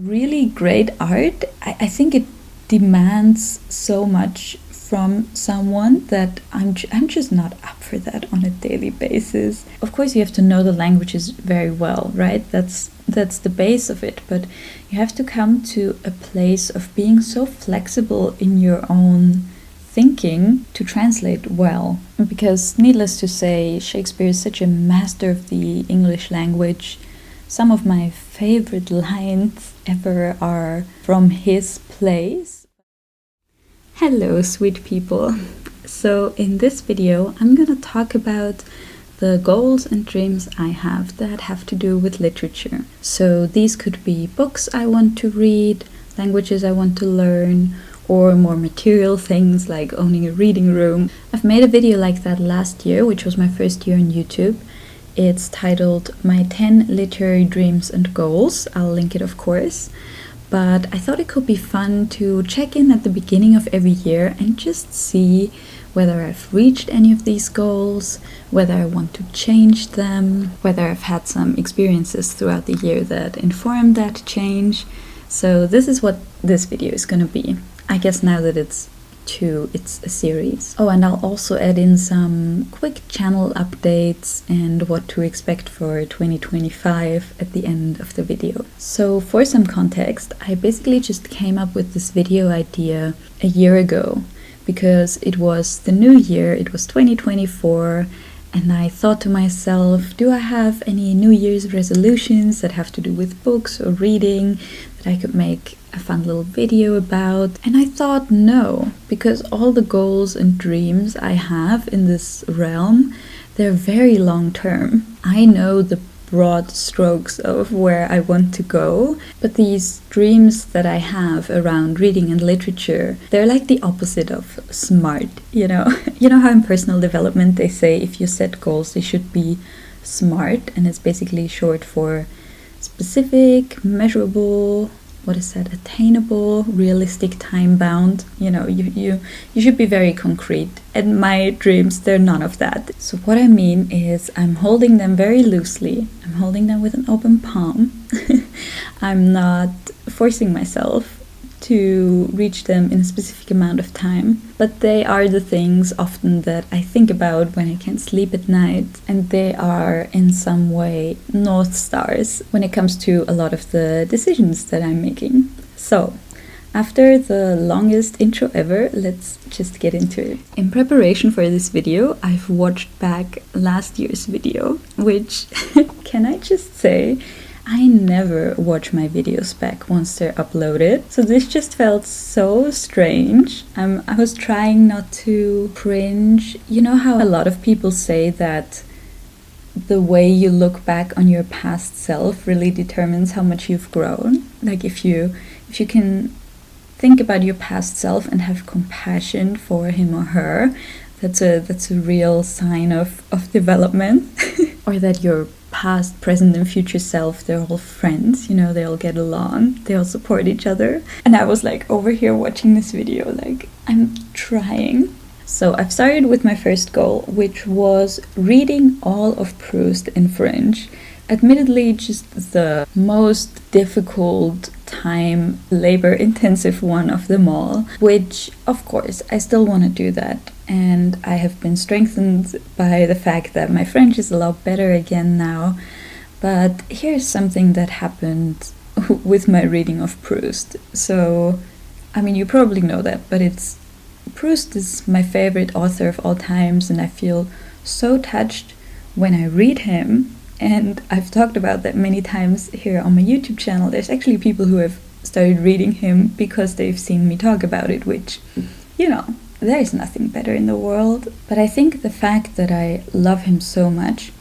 really great art, I think it demands so much from someone that I'm just not up for that on a daily basis. Of course, you have to know the languages very well, right? That's the base of it, but you have to come to a place of being so flexible in your own thinking to translate well. Because needless to say, Shakespeare is such a master of the English language. Some of my favorite lines ever are from his plays. Hello, sweet people. So in this video, I'm gonna talk about the goals and dreams I have that have to do with literature. So these could be books I want to read, languages I want to learn, or more material things like owning a reading room. I've made a video like that last year, which was my first year on YouTube. It's titled My 10 Literary Dreams and Goals. I'll link it, of course. But I thought it could be fun to check in at the beginning of every year and just see whether I've reached any of these goals, whether I want to change them, whether I've had some experiences throughout the year that inform that change. So this is what this video is going to be. I guess now that it's a series. Oh, and I'll also add in some quick channel updates and what to expect for 2025 at the end of the video. So for some context, I basically just came up with this video idea a year ago because it was the new year, it was 2024, and I thought to myself, do I have any New Year's resolutions that have to do with books or reading that I could make a fun little video about? And I thought no, because all the goals and dreams I have in this realm, they're very long term. I know the broad strokes of where I want to go, but these dreams that I have around reading and literature, they're like the opposite of smart, you know? You know how in personal development they say if you set goals, they should be SMART, and it's basically short for specific, measurable, what is that, attainable, realistic, time-bound. You know, you should be very concrete. And my dreams, they're none of that. So what I mean is I'm holding them very loosely. I'm holding them with an open palm. I'm not forcing myself to reach them in a specific amount of time. But they are the things often that I think about when I can't sleep at night. And they are in some way North Stars when it comes to a lot of the decisions that I'm making. So, after the longest intro ever, let's just get into it. In preparation for this video, I've watched back last year's video, which, can I just say, I never watch my videos back once they're uploaded. So this just felt so strange. I was trying not to cringe. You know how a lot of people say that the way you look back on your past self really determines how much you've grown? Like if you can think about your past self and have compassion for him or her, that's a real sign of development. Or that your past, present, and future self, they're all friends, you know, they all get along, they all support each other. And I was like over here watching this video, like, I'm trying. So I've started with my first goal, which was reading all of Proust in French. Admittedly, just the most difficult, time, labor-intensive one of them all, which, of course, I still want to do that. And I have been strengthened by the fact that my French is a lot better again now. But here's something that happened with my reading of Proust. So, I mean, you probably know that, but Proust is my favorite author of all times, and I feel so touched when I read him. And I've talked about that many times here on my YouTube channel. There's actually people who have started reading him because they've seen me talk about it, which, you know, there's nothing better in the world. But I think the fact that I love him so much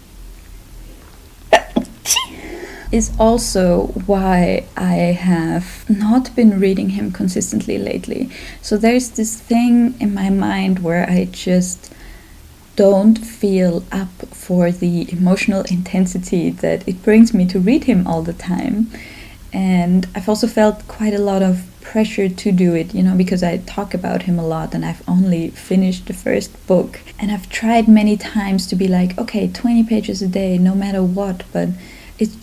is also why I have not been reading him consistently lately. So there's this thing in my mind where I just don't feel up for the emotional intensity that it brings me to read him all the time. And I've also felt quite a lot of pressure to do it, you know, because I talk about him a lot and I've only finished the first book. And I've tried many times to be like, okay, 20 pages a day, no matter what, but it's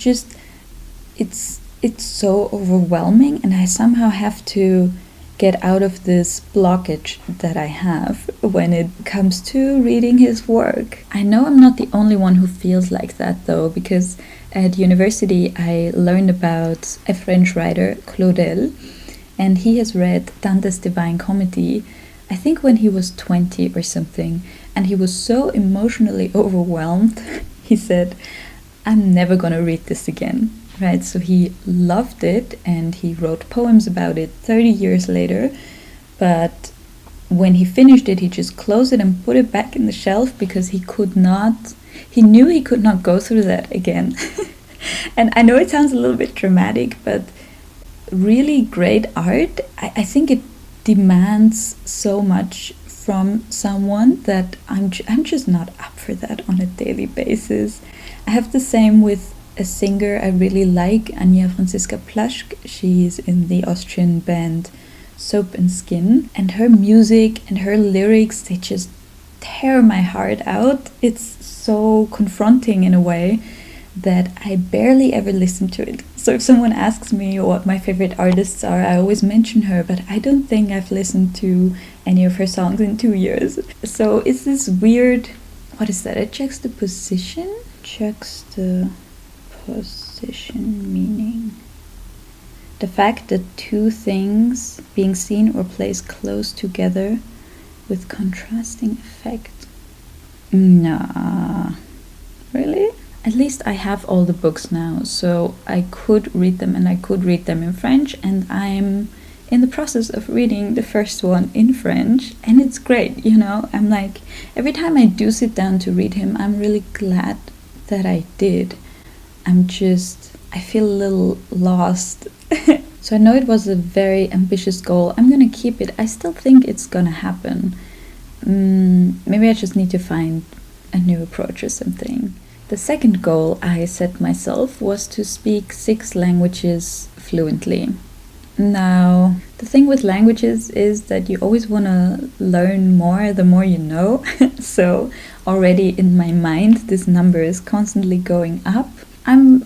it's so overwhelming, and I somehow have to get out of this blockage that I have when it comes to reading his work. I know I'm not the only one who feels like that though, because at university I learned about a French writer, Claudel, and he has read Dante's Divine Comedy, I think when he was 20 or something, and he was so emotionally overwhelmed, he said, I'm never gonna read this again. Right, so he loved it and he wrote poems about it 30 years later, but when he finished it, he just closed it and put it back in the shelf because he knew he could not go through that again. And I know it sounds a little bit dramatic, but really great art, I think it demands so much from someone that I'm just not up for that on a daily basis. I have the same with a singer I really like, Anja Franziska Plaschk. She's in the Austrian band Soap and Skin, and her music and her lyrics, they just tear my heart out. It's so confronting in a way that I barely ever listen to it. So if someone asks me what my favorite artists are, I always mention her, but I don't think I've listened to any of her songs in 2 years. So it's this weird, what is that, a juxtaposition? Position meaning the fact that two things being seen or placed close together with contrasting effect. Nah, really? At least I have all the books now, so I could read them, and I could read them in French, and I'm in the process of reading the first one in French, and it's great, you know. I'm like, every time I do sit down to read him, I'm really glad that I did. I feel a little lost. So I know it was a very ambitious goal. I'm gonna keep it. I still think it's gonna happen. Maybe I just need to find a new approach or something. The second goal I set myself was to speak 6 languages fluently. Now, the thing with languages is that you always want to learn more the more you know. So already in my mind, this number is constantly going up. I'm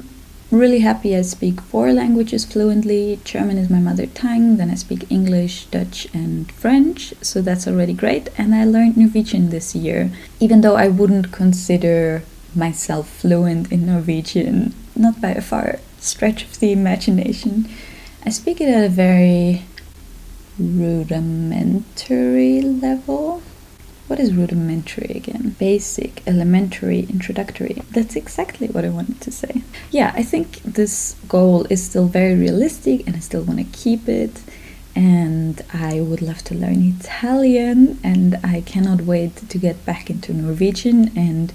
really happy I speak 4 languages fluently. German is my mother tongue, then I speak English, Dutch and French, so that's already great. And I learned Norwegian this year, even though I wouldn't consider myself fluent in Norwegian, not by a far stretch of the imagination. I speak it at a very rudimentary level. What is rudimentary again? Basic, elementary, introductory. That's exactly what I wanted to say. Yeah, I think this goal is still very realistic and I still want to keep it. And I would love to learn Italian, and I cannot wait to get back into Norwegian and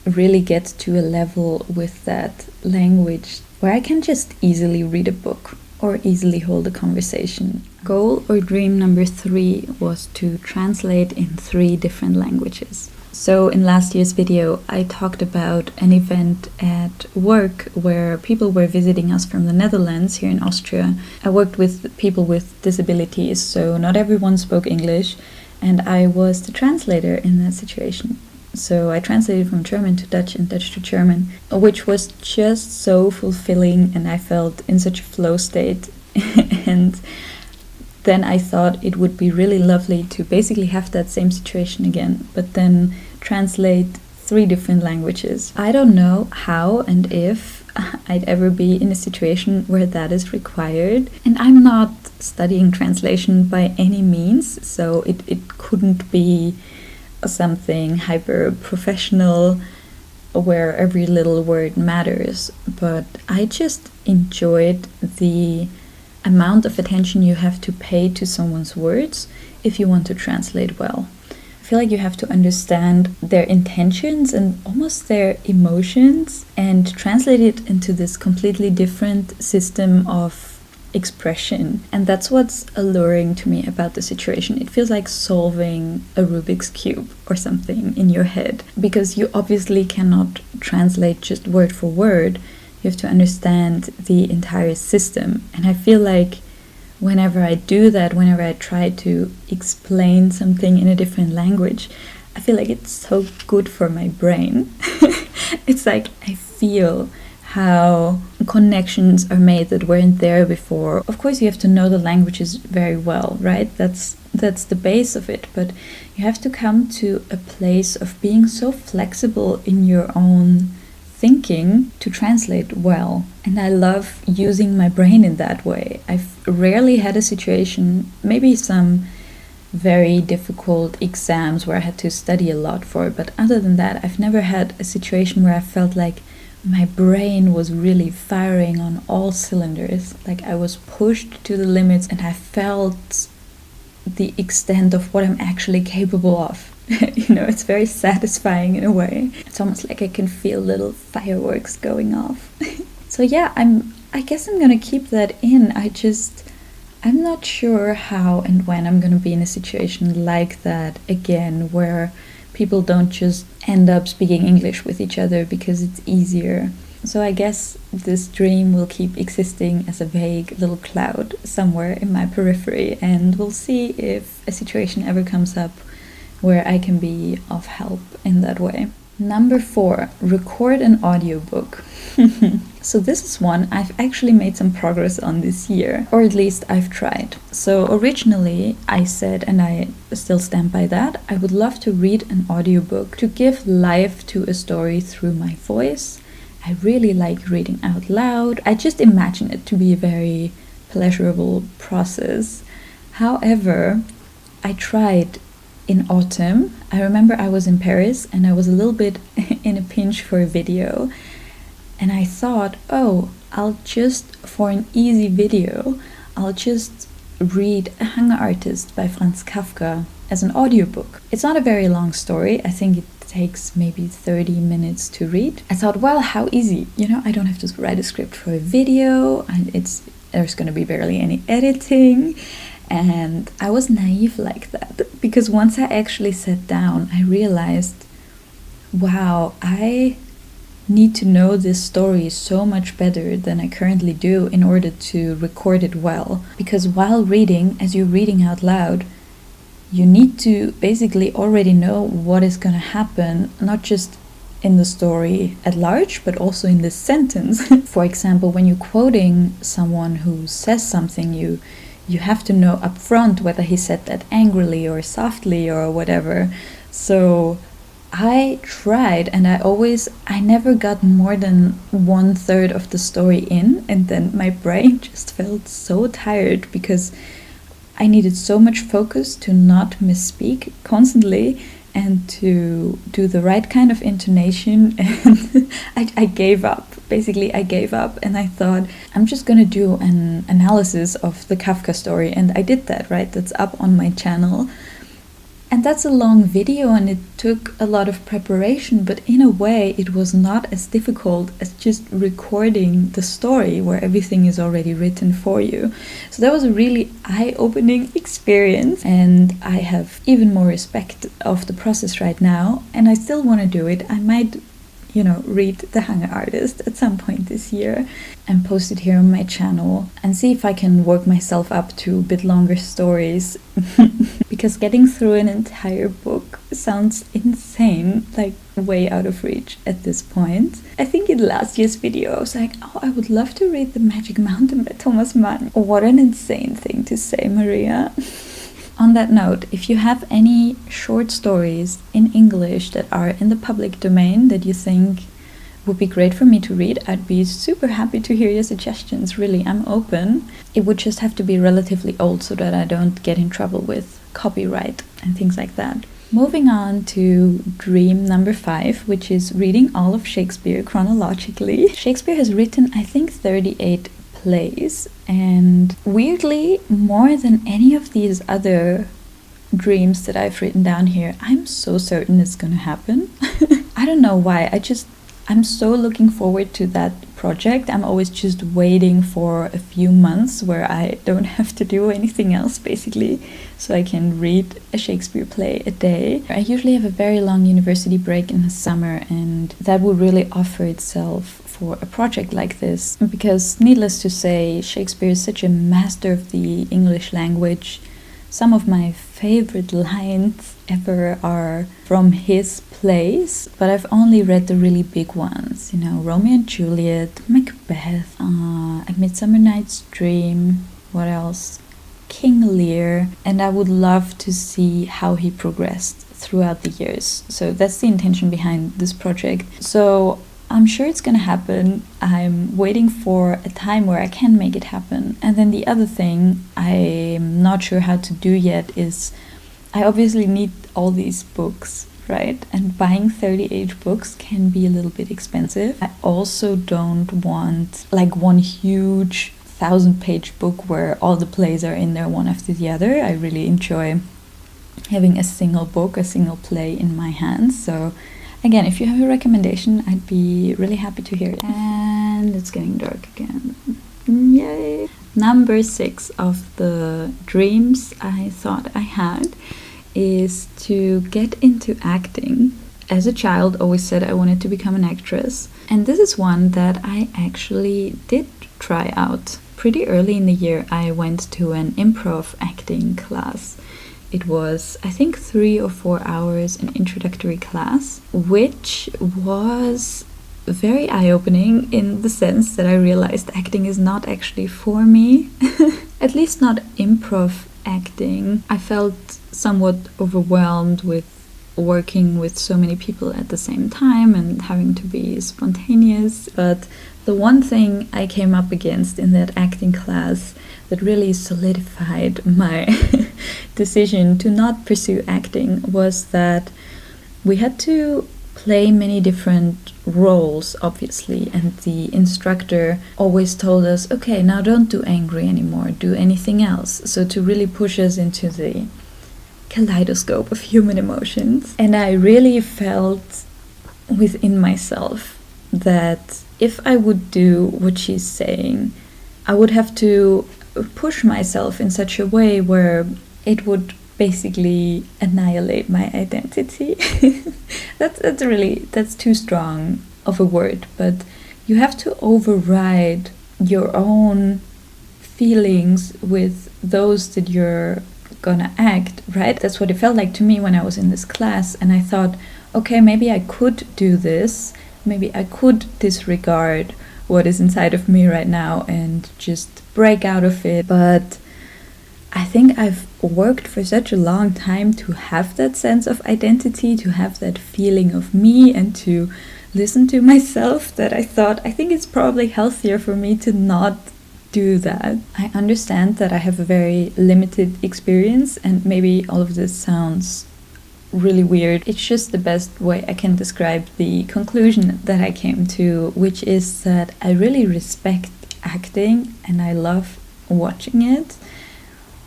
really get to a level with that language where I can just easily read a book or easily hold a conversation. Goal or dream number 3 was to translate in 3 different languages. So in last year's video, I talked about an event at work where people were visiting us from the Netherlands here in Austria. I worked with people with disabilities, so not everyone spoke English, and I was the translator in that situation. So I translated from German to Dutch and Dutch to German, which was just so fulfilling, and I felt in such a flow state. And then I thought it would be really lovely to basically have that same situation again, but then translate 3 different languages. I don't know how and if I'd ever be in a situation where that is required. And I'm not studying translation by any means, so it couldn't be something hyper professional where every little word matters. But I just enjoyed the amount of attention you have to pay to someone's words if you want to translate well. I feel like you have to understand their intentions and almost their emotions and translate it into this completely different system of expression. And that's what's alluring to me about the situation. It feels like solving a Rubik's Cube or something in your head, because you obviously cannot translate just word for word. You have to understand the entire system. And I feel like whenever I do that, whenever I try to explain something in a different language, I feel like it's so good for my brain. It's like I feel how connections are made that weren't there before. Of course, you have to know the languages very well, right? That's the base of it, but you have to come to a place of being so flexible in your own thinking to translate well. And I love using my brain in that way. I've rarely had a situation, maybe some very difficult exams where I had to study a lot for, but other than that, I've never had a situation where I felt like my brain was really firing on all cylinders. Like I was pushed to the limits and I felt the extent of what I'm actually capable of. It's very satisfying in a way. It's almost like I can feel little fireworks going off. So yeah, I guess I'm gonna keep that in. I'm not sure how and when I'm gonna be in a situation like that again, where people don't just end up speaking English with each other because it's easier. So I guess this dream will keep existing as a vague little cloud somewhere in my periphery, and we'll see if a situation ever comes up where I can be of help in that way. Number 4, record an audiobook. So this is one I've actually made some progress on this year, or at least I've tried. So originally I said, and I still stand by that, I would love to read an audiobook to give life to a story through my voice. I really like reading out loud. I just imagine it to be a very pleasurable process. However, I tried in autumn. I remember I was in Paris and I was a little bit in a pinch for a video. And I thought, for an easy video, I'll just read A Hunger Artist by Franz Kafka as an audiobook. It's not a very long story. I think it takes maybe 30 minutes to read. I thought, well, how easy. I don't have to write a script for a video. There's going to be barely any editing. And I was naive like that, because once I actually sat down, I realized, wow, I need to know this story so much better than I currently do in order to record it well. Because while reading, as you're reading out loud, you need to basically already know what is going to happen, not just in the story at large, but also in this sentence. For example, when you're quoting someone who says something, you have to know up front whether he said that angrily or softly or whatever. So I tried, and I never got more than 1/3 of the story in, and then my brain just felt so tired because I needed so much focus to not misspeak constantly and to do the right kind of intonation, and I gave up. Basically, I gave up, and I thought, I'm just gonna do an analysis of the Kafka story, and I did that, right? That's up on my channel. And that's a long video, and it took a lot of preparation, but in a way it was not as difficult as just recording the story where everything is already written for you. So that was a really eye-opening experience, and I have even more respect of the process right now, and I still want to do it. I might read The Hunger Artist at some point this year and post it here on my channel and see if I can work myself up to a bit longer stories. Because getting through an entire book sounds insane, like way out of reach at this point. I think in last year's video I was like, I would love to read The Magic Mountain by Thomas Mann. What an insane thing to say, Maria. On that note, if you have any short stories in English that are in the public domain that you think would be great for me to read, I'd be super happy to hear your suggestions. Really, I'm open. It would just have to be relatively old so that I don't get in trouble with copyright and things like that. Moving on to dream number 5, which is reading all of Shakespeare chronologically. Shakespeare has written, I think, 38 plays, and weirdly, more than any of these other dreams that I've written down here, I'm so certain it's gonna happen. I don't know why, I'm so looking forward to that project. I'm always just waiting for a few months where I don't have to do anything else, basically, so I can read a Shakespeare play a day. I usually have a very long university break in the summer, and that would really offer itself for a project like this, because needless to say, Shakespeare is such a master of the English language Some of my favorite lines ever are from his plays, but I've only read the really big ones, Romeo and Juliet, Macbeth, A Midsummer Night's Dream, what else? King Lear, and I would love to see how he progressed throughout the years. So that's the intention behind this project. So I'm sure it's gonna happen. I'm waiting for a time where I can make it happen. And then the other thing I'm not sure how to do yet is I obviously need all these books, right? And buying 38 books can be a little bit expensive. I also don't want like one huge 1,000-page book where all the plays are in there one after the other. I really enjoy having a single book, a single play in my hands. So again, if you have a recommendation, I'd be really happy to hear it. And it's getting dark again. Yay! Number 6 of the dreams I thought I had is to get into acting. As a child, always said I wanted to become an actress. And this is one that I actually did try out. Pretty early in the year, I went to an improv acting class. It was, I think, 3 or 4 hours an introductory class, which was very eye-opening in the sense that I realized acting is not actually for me. At least not improv acting. I felt somewhat overwhelmed with working with so many people at the same time and having to be spontaneous. But the one thing I came up against in that acting class that really solidified my decision to not pursue acting was that we had to play many different roles, obviously, and the instructor always told us, okay, now don't do angry anymore, do anything else. So to really push us into the kaleidoscope of human emotions. And I really felt within myself that if I would do what she's saying, I would have to push myself in such a way where it would basically annihilate my identity. That's too strong of a word, but you have to override your own feelings with those that you're gonna act, right? That's what it felt like to me when I was in this class, and I thought, okay, maybe I could do this, maybe I could disregard what is inside of me right now and just break out of it. But I think I've worked for such a long time to have that sense of identity, to have that feeling of me, and to listen to myself, that I think it's probably healthier for me to not do that. I understand that I have a very limited experience, and maybe all of this sounds really weird. It's just the best way I can describe the conclusion that I came to, which is that I really respect acting and I love watching it,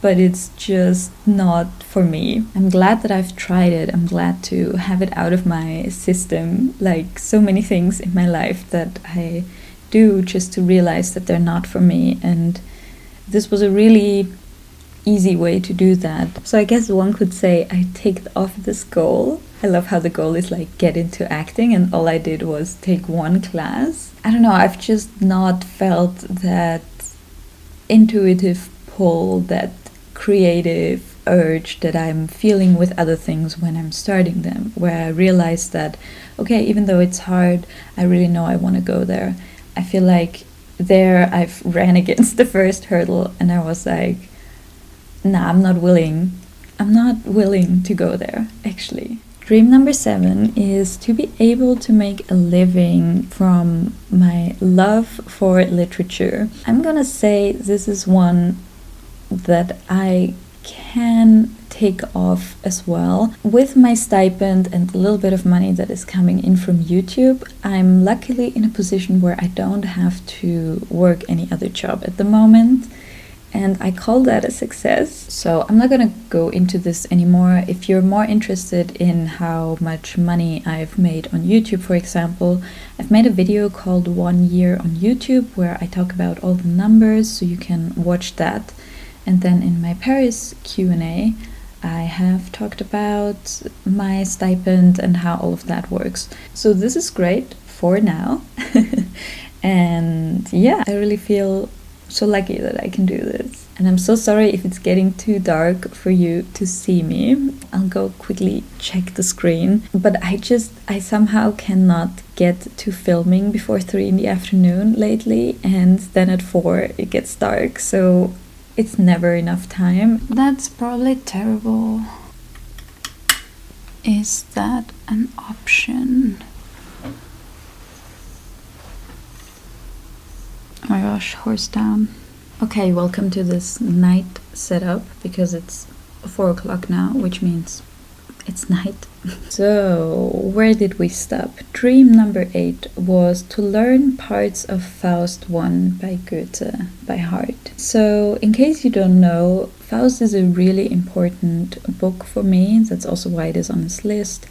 but it's just not for me. I'm glad that I've tried it. I'm glad to have it out of my system, like so many things in my life that I do, just to realize that they're not for me. And this was a really easy way to do that. So I guess one could say I ticked off this goal. I love how the goal is like get into acting, and all I did was take one class. I don't know, I've just not felt that intuitive pull, that creative urge that I'm feeling with other things when I'm starting them, where I realize that, okay, even though it's hard, I really know I want to go there. I feel like there I've ran against the first hurdle and I was like, nah, I'm not willing to go there, actually. Dream number 7 is to be able to make a living from my love for literature. I'm gonna say this is one that I can take off as well. With my stipend and a little bit of money that is coming in from YouTube, I'm luckily in a position where I don't have to work any other job at the moment. And I call that a success. So I'm not gonna go into this anymore. If you're more interested in how much money I've made on YouTube, for example, I've made a video called 1 Year on YouTube where I talk about all the numbers, so you can watch that. And then in my Paris Q&A, I have talked about my stipend and how all of that works. So this is great for now. And yeah, I really feel so lucky that I can do this. And I'm so sorry if it's getting too dark for you to see me. I'll go quickly check the screen. But I somehow cannot get to filming before 3 in the afternoon lately, and then at 4 it gets dark, so it's never enough time. That's probably terrible. Is that an option? Oh my gosh, horse down. Okay, welcome to this night setup, because it's 4 o'clock now, which means it's night. So, where did we stop? Dream number 8 was to learn parts of Faust I by Goethe by heart. So, in case you don't know, Faust is a really important book for me. That's also why it is on this list.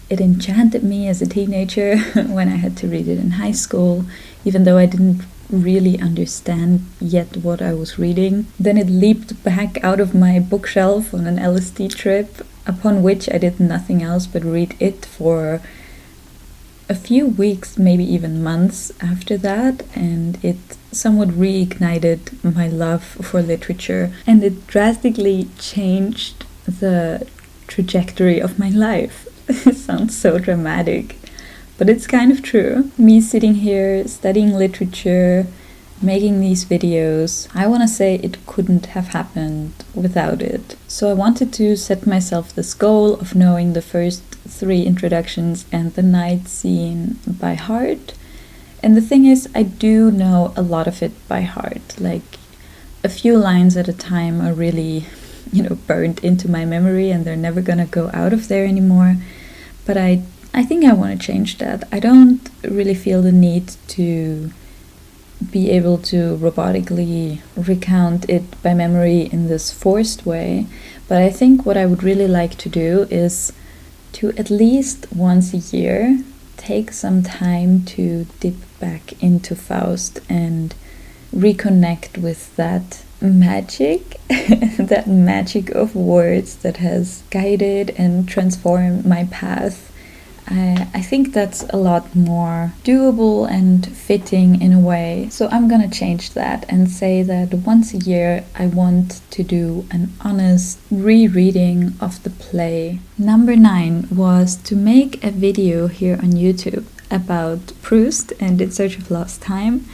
It enchanted me as a teenager when I had to read it in high school, even though I didn't really understand yet what I was reading. Then it leaped back out of my bookshelf on an LSD trip, upon which I did nothing else but read it for a few weeks, maybe even months after that, and it somewhat reignited my love for literature, and it drastically changed the trajectory of my life. It sounds so dramatic, but it's kind of true. Me sitting here studying literature, making these videos, I want to say it couldn't have happened without it. So I wanted to set myself this goal of knowing the first 3 introductions and the night scene by heart. And the thing is, I do know a lot of it by heart. Like, a few lines at a time are really, burned into my memory, and they're never gonna go out of there anymore. But I think I want to change that. I don't really feel the need to be able to robotically recount it by memory in this forced way, but I think what I would really like to do is to at least once a year take some time to dip back into Faust and reconnect with that magic, that magic of words that has guided and transformed my path. I think that's a lot more doable and fitting in a way. So I'm gonna change that and say that once a year I want to do an honest rereading of the play. Number 9 was to make a video here on YouTube about Proust and In Search of Lost Time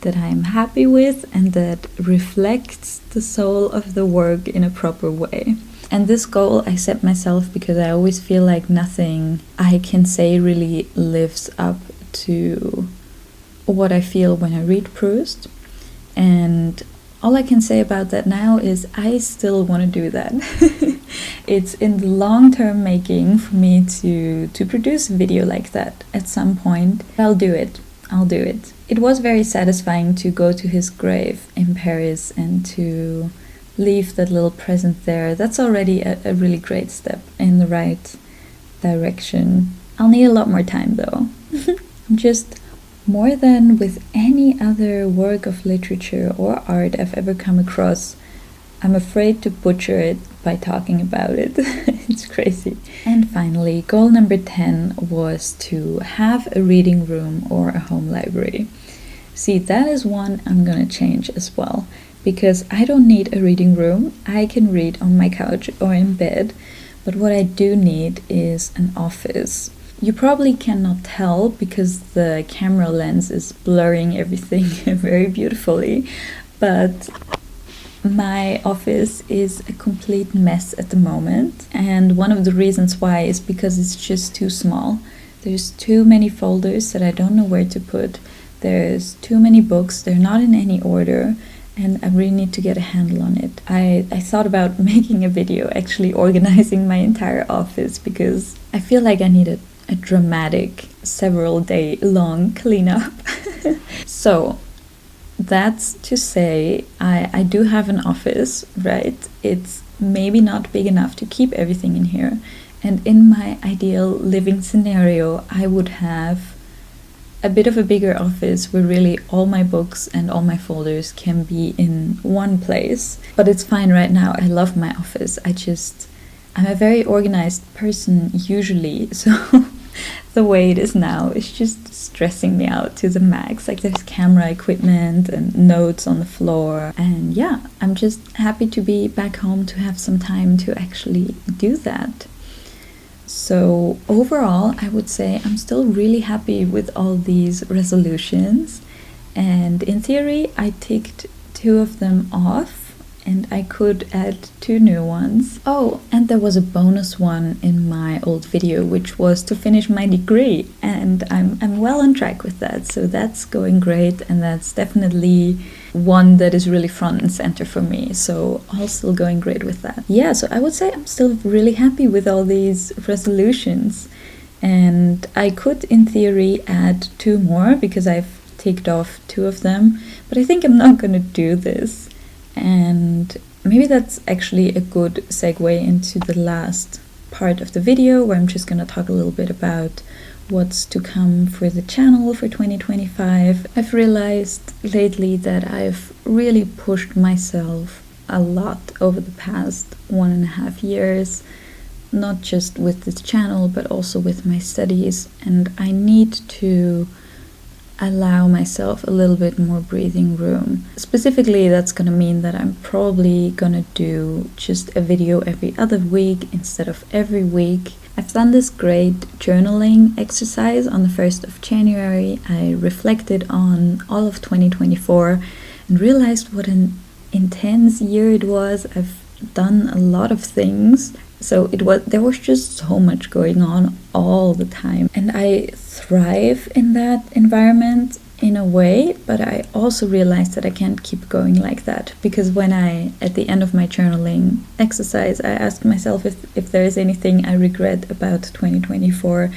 that I'm happy with and that reflects the soul of the work in a proper way. And this goal I set myself because I always feel like nothing I can say really lives up to what I feel when I read Proust. And all I can say about that now is I still want to do that. It's in the long-term making for me to produce a video like that at some point. I'll do it. It was very satisfying to go to his grave in Paris and to leave that little present there. That's already a really great step in the right direction. I'll need a lot more time though. Just more than with any other work of literature or art I've ever come across, I'm afraid to butcher it by talking about it. It's crazy. And finally, goal number 10 was to have a reading room or a home library. See, that is one I'm gonna change as well, because I don't need a reading room. I can read on my couch or in bed, but what I do need is an office. You probably cannot tell because the camera lens is blurring everything very beautifully, but my office is a complete mess at the moment, and one of the reasons why is because it's just too small. There's too many folders that I don't know where to put. There's too many books, they're not in any order, and I really need to get a handle on it. I thought about making a video actually organizing my entire office because I feel like I need a dramatic, several day long cleanup. So that's to say I do have an office, right? It's maybe not big enough to keep everything in here. And in my ideal living scenario, I would have a bit of a bigger office where really all my books and all my folders can be in one place. But it's fine right now. I love my office. I'm a very organized person usually, so the way it is now is just stressing me out to the max. Like there's camera equipment and notes on the floor, and yeah, I'm just happy to be back home to have some time to actually do that. So overall, I would say I'm still really happy with all these resolutions, and in theory I ticked 2 of them off, and I could add 2 new ones. Oh, and there was a bonus one in my old video, which was to finish my degree, and I'm well on track with that, so that's going great, and that's definitely one that is really front and center for me, so all still going great with that. Yeah, so I would say I'm still really happy with all these resolutions, and I could in theory add 2 more because I've ticked off 2 of them, but I think I'm not gonna do this. And maybe that's actually a good segue into the last part of the video, where I'm just going to talk a little bit about what's to come for the channel for 2025. I've realized lately that I've really pushed myself a lot over the past 1.5 years, not just with this channel but also with my studies, and I need to allow myself a little bit more breathing room. Specifically, that's gonna mean that I'm probably gonna do just a video every other week instead of every week. I've done this great journaling exercise on the 1st of January. I reflected on all of 2024 and realized what an intense year it was. I've done a lot of things. So there was just so much going on all the time, and I thrive in that environment in a way, but I also realized that I can't keep going like that, because when at the end of my journaling exercise, I asked myself if there is anything I regret about 2024,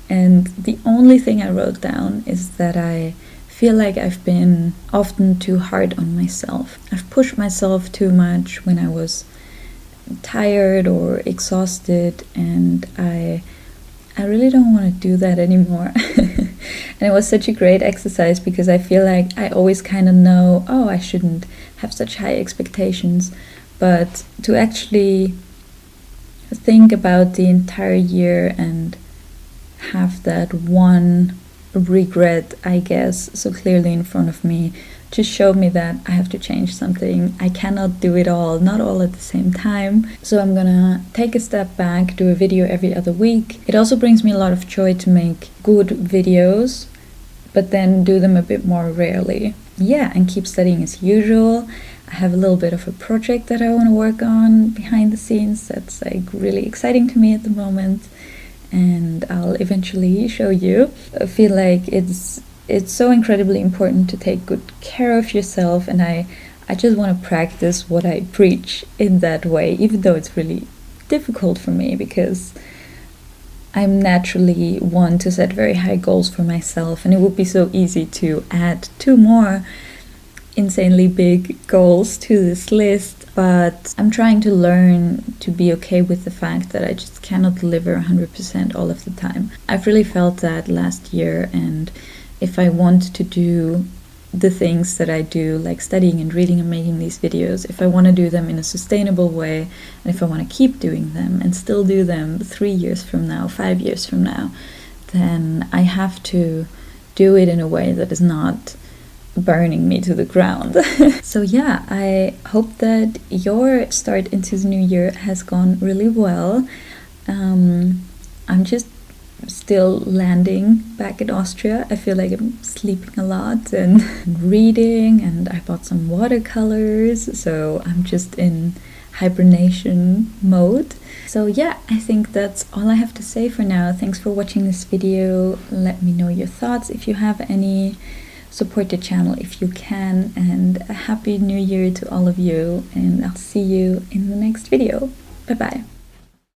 and the only thing I wrote down is that I feel like I've been often too hard on myself. I've pushed myself too much when I was tired or exhausted, and I really don't want to do that anymore. And it was such a great exercise because I feel like I always kind of know, oh, I shouldn't have such high expectations, but to actually think about the entire year and have that one regret, I guess, so clearly in front of me, just showed me that I have to change something. I cannot do it all, not all at the same time. So I'm gonna take a step back, do a video every other week. It also brings me a lot of joy to make good videos, but then do them a bit more rarely. Yeah, and keep studying as usual. I have a little bit of a project that I want to work on behind the scenes that's like really exciting to me at the moment, and I'll eventually show you. I feel like it's so incredibly important to take good care of yourself, and I just want to practice what I preach in that way, even though it's really difficult for me because I'm naturally one to set very high goals for myself, and it would be so easy to add 2 more insanely big goals to this list, but I'm trying to learn to be okay with the fact that I just cannot deliver 100% all of the time. I've really felt that last year, and if I want to do the things that I do, like studying and reading and making these videos, if I want to do them in a sustainable way, and if I want to keep doing them and still do them 3 years from now, 5 years from now, then I have to do it in a way that is not burning me to the ground. So yeah, I hope that your start into the new year has gone really well. I'm just still landing back in Austria. I feel like I'm sleeping a lot and reading, and I bought some watercolors, so I'm just in hibernation mode. So yeah, I think that's all I have to say for now. Thanks for watching this video. Let me know your thoughts if you have any. Support the channel if you can, and a happy new year to all of you, and I'll see you in the next video. Bye bye.